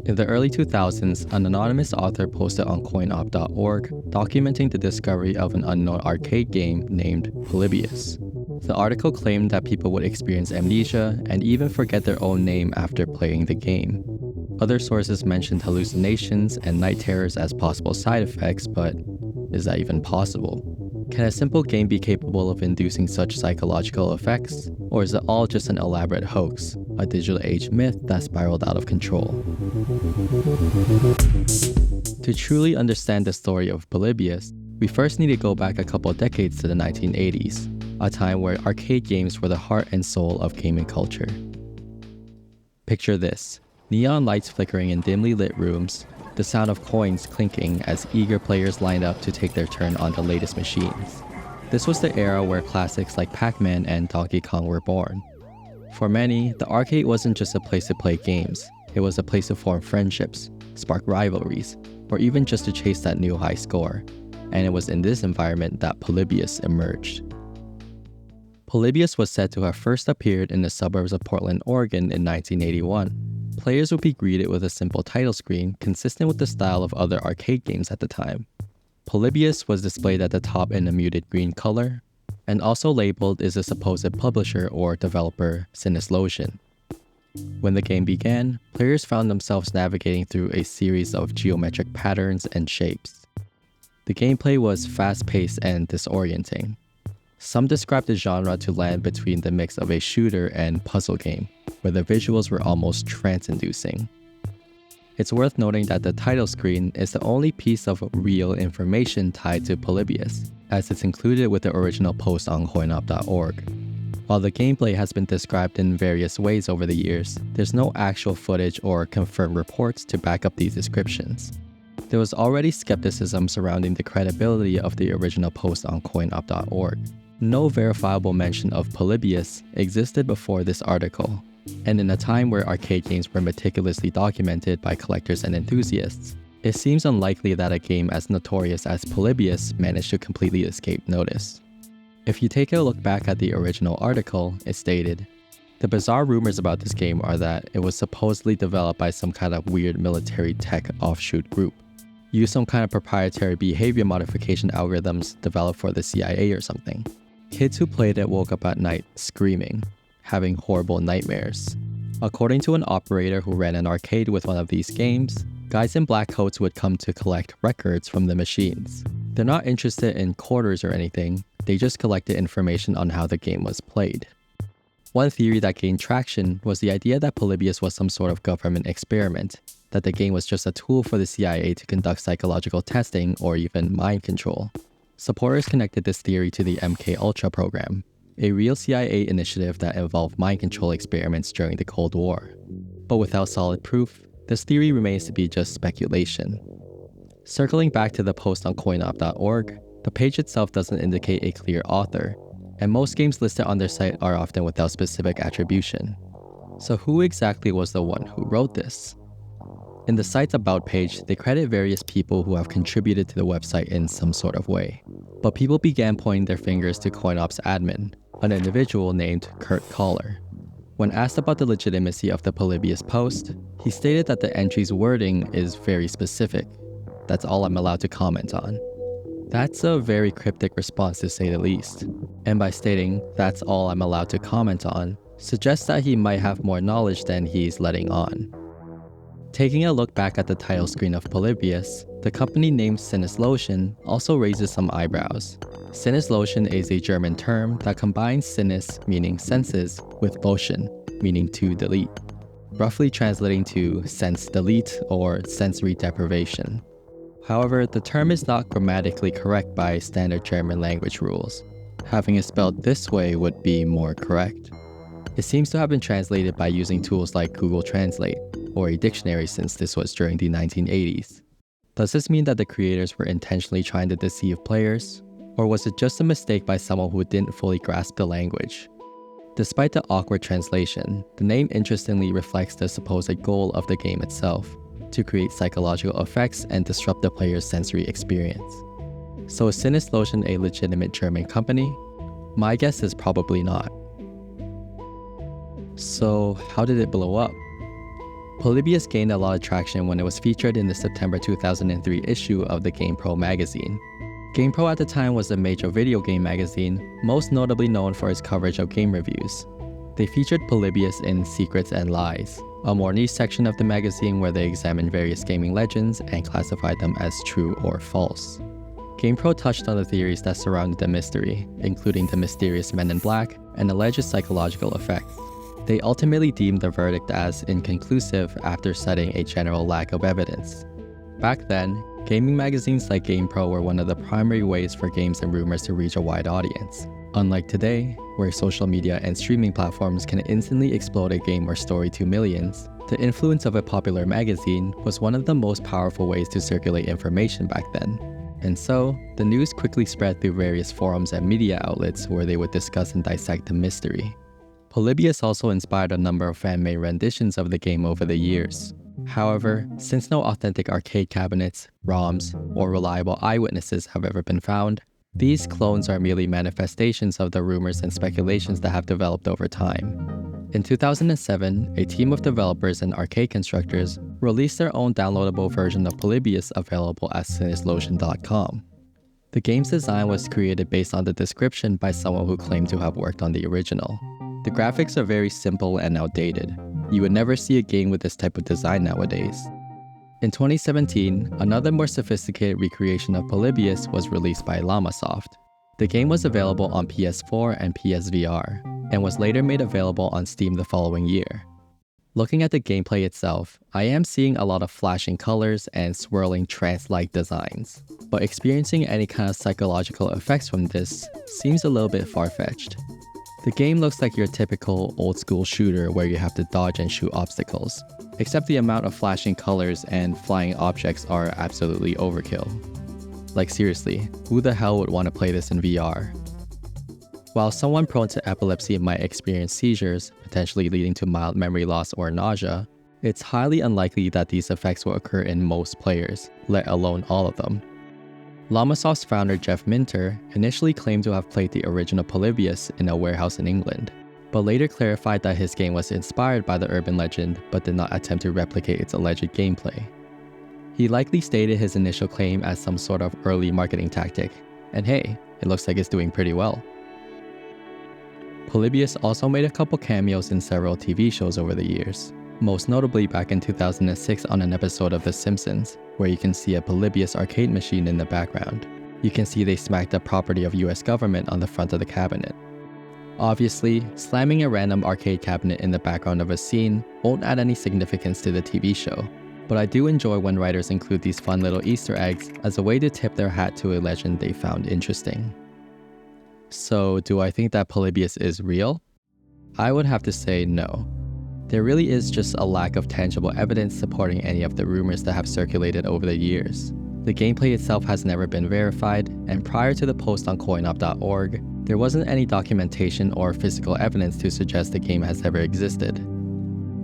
In the early 2000s, an anonymous author posted on coinop.org documenting the discovery of an unknown arcade game named Polybius. The article claimed that people would experience amnesia and even forget their own name after playing the game. Other sources mentioned hallucinations and night terrors as possible side effects, but is that even possible? Can a simple game be capable of inducing such psychological effects? Or is it all just an elaborate hoax, a digital age myth that spiraled out of control? To truly understand the story of Polybius, we first need to go back a couple decades to the 1980s, a time where arcade games were the heart and soul of gaming culture. Picture this: neon lights flickering in dimly lit rooms, the sound of coins clinking as eager players lined up to take their turn on the latest machines. This was the era where classics like Pac-Man and Donkey Kong were born. For many, the arcade wasn't just a place to play games, it was a place to form friendships, spark rivalries, or even just to chase that new high score. And it was in this environment that Polybius emerged. Polybius was said to have first appeared in the suburbs of Portland, Oregon in 1981. Players would be greeted with a simple title screen consistent with the style of other arcade games at the time. Polybius was displayed at the top in a muted green color, and also labeled as a supposed publisher or developer, Sinislotion. When the game began, players found themselves navigating through a series of geometric patterns and shapes. The gameplay was fast-paced and disorienting. Some described the genre to land between the mix of a shooter and puzzle game, where the visuals were almost trance-inducing. It's worth noting that the title screen is the only piece of real information tied to Polybius, as it's included with the original post on coinop.org. While the gameplay has been described in various ways over the years, there's no actual footage or confirmed reports to back up these descriptions. There was already skepticism surrounding the credibility of the original post on coinop.org. No verifiable mention of Polybius existed before this article, and in a time where arcade games were meticulously documented by collectors and enthusiasts, it seems unlikely that a game as notorious as Polybius managed to completely escape notice. If you take a look back at the original article, it stated, "The bizarre rumors about this game are that it was supposedly developed by some kind of weird military tech offshoot group. Used some kind of proprietary behavior modification algorithms developed for the CIA or something. Kids who played it woke up at night screaming, having horrible nightmares." According to an operator who ran an arcade with one of these games, guys in black coats would come to collect records from the machines. They're not interested in quarters or anything, they just collected information on how the game was played. One theory that gained traction was the idea that Polybius was some sort of government experiment, that the game was just a tool for the CIA to conduct psychological testing or even mind control. Supporters connected this theory to the MK Ultra program, a real CIA initiative that involved mind control experiments during the Cold War. But without solid proof, this theory remains to be just speculation. Circling back to the post on coinop.org, the page itself doesn't indicate a clear author, and most games listed on their site are often without specific attribution. So who exactly was the one who wrote this? In the site's About page, they credit various people who have contributed to the website in some sort of way. But people began pointing their fingers to CoinOp's admin, an individual named Kurt Collar. When asked about the legitimacy of the Polybius post, he stated that the entry's wording is very specific. "That's all I'm allowed to comment on." That's a very cryptic response to say the least. And by stating, "that's all I'm allowed to comment on," suggests that he might have more knowledge than he's letting on. Taking a look back at the title screen of Polybius, the company named Sinislotion also raises some eyebrows. Sinislotion is a German term that combines sinis, meaning senses, with lotion, meaning to delete, roughly translating to sense delete or sensory deprivation. However, the term is not grammatically correct by standard German language rules. Having it spelled this way would be more correct. It seems to have been translated by using tools like Google Translate, or a dictionary since this was during the 1980s. Does this mean that the creators were intentionally trying to deceive players? Or was it just a mistake by someone who didn't fully grasp the language? Despite the awkward translation, the name interestingly reflects the supposed goal of the game itself, to create psychological effects and disrupt the player's sensory experience. So is Sinislotion a legitimate German company? My guess is probably not. So how did it blow up? Polybius gained a lot of traction when it was featured in the September 2003 issue of the GamePro magazine. GamePro at the time was a major video game magazine, most notably known for its coverage of game reviews. They featured Polybius in Secrets and Lies, a more niche section of the magazine where they examined various gaming legends and classified them as true or false. GamePro touched on the theories that surrounded the mystery, including the mysterious men in black and alleged psychological effects. They ultimately deemed the verdict as inconclusive after citing a general lack of evidence. Back then, gaming magazines like GamePro were one of the primary ways for games and rumors to reach a wide audience. Unlike today, where social media and streaming platforms can instantly explode a game or story to millions, the influence of a popular magazine was one of the most powerful ways to circulate information back then. And so, the news quickly spread through various forums and media outlets where they would discuss and dissect the mystery. Polybius also inspired a number of fan-made renditions of the game over the years. However, since no authentic arcade cabinets, ROMs, or reliable eyewitnesses have ever been found, these clones are merely manifestations of the rumors and speculations that have developed over time. In 2007, a team of developers and arcade constructors released their own downloadable version of Polybius available at cynislotion.com. The game's design was created based on the description by someone who claimed to have worked on the original. The graphics are very simple and outdated. You would never see a game with this type of design nowadays. In 2017, another more sophisticated recreation of Polybius was released by Llamasoft. The game was available on PS4 and PSVR, and was later made available on Steam the following year. Looking at the gameplay itself, I am seeing a lot of flashing colors and swirling trance-like designs, but experiencing any kind of psychological effects from this seems a little bit far-fetched. The game looks like your typical old-school shooter where you have to dodge and shoot obstacles, except the amount of flashing colors and flying objects are absolutely overkill. Like seriously, who the hell would want to play this in VR? While someone prone to epilepsy might experience seizures, potentially leading to mild memory loss or nausea, it's highly unlikely that these effects will occur in most players, let alone all of them. Llamasoft's founder Jeff Minter initially claimed to have played the original Polybius in a warehouse in England, but later clarified that his game was inspired by the urban legend but did not attempt to replicate its alleged gameplay. He likely stated his initial claim as some sort of early marketing tactic, and hey, it looks like it's doing pretty well. Polybius also made a couple cameos in several TV shows over the years, most notably back in 2006 on an episode of The Simpsons, where you can see a Polybius arcade machine in the background. You can see they smacked the property of US government on the front of the cabinet. Obviously, slamming a random arcade cabinet in the background of a scene won't add any significance to the TV show, but I do enjoy when writers include these fun little Easter eggs as a way to tip their hat to a legend they found interesting. So, do I think that Polybius is real? I would have to say no. There really is just a lack of tangible evidence supporting any of the rumors that have circulated over the years. The gameplay itself has never been verified, and prior to the post on coinop.org, there wasn't any documentation or physical evidence to suggest the game has ever existed.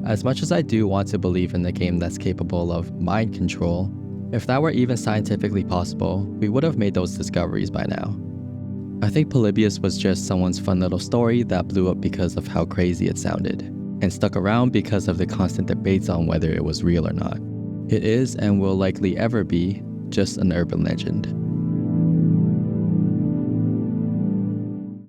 As much as I do want to believe in a game that's capable of mind control, if that were even scientifically possible, we would have made those discoveries by now. I think Polybius was just someone's fun little story that blew up because of how crazy it sounded, and stuck around because of the constant debates on whether it was real or not. It is and will likely ever be just an urban legend.